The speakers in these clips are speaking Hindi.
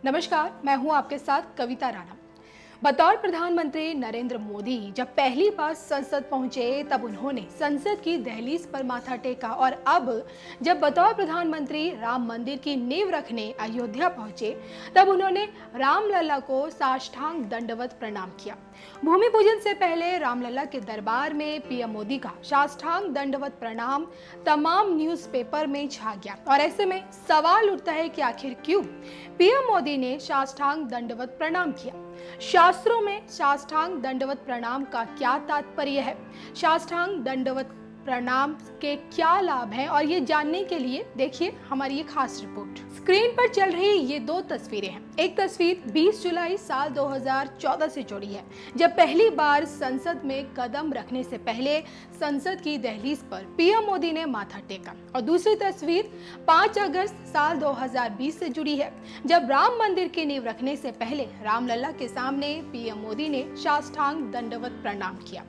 नमस्कार, मैं हूं आपके साथ कविता राणा। बतौर प्रधानमंत्री नरेंद्र मोदी जब पहली बार संसद पहुंचे तब उन्होंने संसद की दहलीज पर माथा टेका और अब जब बतौर प्रधानमंत्री राम मंदिर की नींव रखने अयोध्या पहुंचे तब उन्होंने रामलला को साष्टांग दंडवत प्रणाम किया। भूमि पूजन से पहले रामलला के दरबार में पीएम मोदी का साष्टांग दंडवत प्रणाम तमाम न्यूज़पेपर में छा गया और ऐसे में सवाल उठता है कि आखिर क्यों पीएम मोदी ने साष्टांग दंडवत प्रणाम किया। शास्त्रों में साष्टांग दंडवत प्रणाम का क्या तात्पर्य है, साष्टांग दंडवत प्रणाम के क्या लाभ हैं, और ये जानने के लिए देखिए हमारी ये खास रिपोर्ट। स्क्रीन पर चल रही ये दो तस्वीरें हैं। एक तस्वीर 20 जुलाई साल 2014 से जुड़ी है, जब पहली बार संसद में कदम रखने से पहले संसद की दहलीज पर पीएम मोदी ने माथा टेका, और दूसरी तस्वीर 5 अगस्त साल 2020 से जुड़ी है, जब राम मंदिर की नींव रखने से पहले रामलला के सामने पीएम मोदी ने साष्टांग दंडवत प्रणाम किया।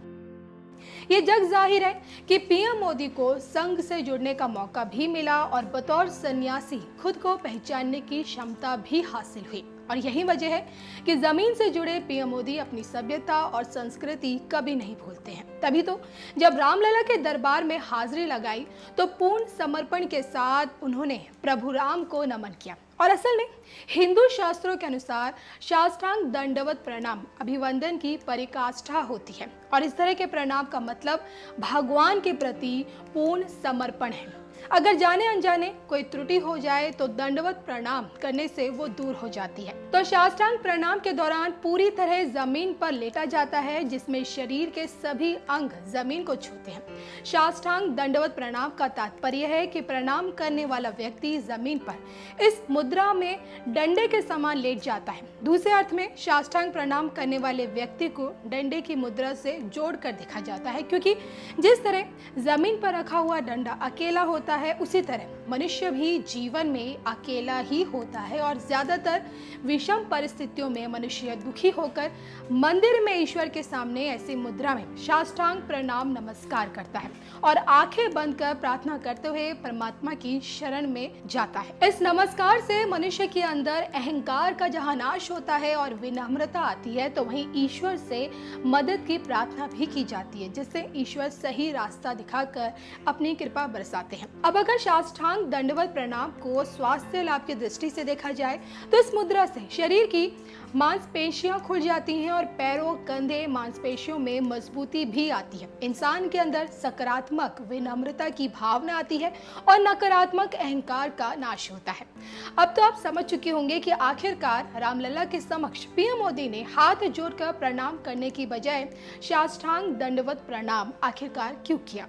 ये जग जाहिर है कि पीएम मोदी को संघ से जुड़ने का मौका भी मिला और बतौर सन्यासी खुद को पहचानने की क्षमता भी हासिल हुई, और यही वजह है कि जमीन से जुड़े पीएम मोदी अपनी सभ्यता और संस्कृति कभी नहीं भूलते हैं। तभी तो जब रामलला के दरबार में हाजिरी लगाई तो पूर्ण समर्पण के साथ उन्होंने प्रभु राम को नमन किया। और असल में हिंदू शास्त्रों के अनुसार साष्टांग दंडवत प्रणाम अभिवंदन की परिकाष्ठा होती है, और इस तरह के प्रणाम का मतलब भगवान के प्रति पूर्ण समर्पण है। अगर जाने अनजाने कोई त्रुटि हो जाए तो दंडवत प्रणाम करने से वो दूर हो जाती है। तो साष्टांग प्रणाम के दौरान पूरी तरह जमीन पर लेटा जाता है, जिसमें शरीर के सभी अंग जमीन को छूते हैं। साष्टांग दंडवत प्रणाम का तात्पर्य है कि प्रणाम करने वाला व्यक्ति जमीन पर इस मुद्रा में डंडे के समान लेट जाता है। दूसरे अर्थ में साष्टांग प्रणाम करने वाले व्यक्ति को डंडे की मुद्रा से जोड़कर देखा जाता है, क्योंकि जिस तरह जमीन पर रखा हुआ डंडा अकेला होता है, उसी तरह मनुष्य भी जीवन में अकेला ही होता है, और ज्यादातर विषम परिस्थितियों में मनुष्य दुखी होकर मंदिर में ईश्वर के सामने ऐसी मुद्रा में साष्टांग प्रणाम नमस्कार करता है और आंखें बंद कर प्रार्थना करते हुए परमात्मा की शरण में जाता है। इस नमस्कार से मनुष्य के अंदर अहंकार का जहां नाश होता है और विनम्रता आती है, तो वहीं ईश्वर से मदद की प्रार्थना भी की जाती है, जिससे ईश्वर सही रास्ता दिखाकर अपनी कृपा बरसाते हैं। अब अगर साष्टांग दंडवत प्रणाम को स्वास्थ्य लाभ की दृष्टि से देखा जाए तो इस मुद्रा से शरीर की मांसपेशियां खुल जाती हैं और पैरों कंधे मांसपेशियों में मजबूती भी आती है। इंसान के अंदर सकारात्मक विनम्रता की भावना आती है और नकारात्मक अहंकार का नाश होता है। अब तो आप समझ चुके होंगे कि आखिरकार रामलला के समक्ष पीएम मोदी ने हाथ जोड़कर प्रणाम करने की बजाय साष्टांग दंडवत प्रणाम आखिरकार क्यों किया।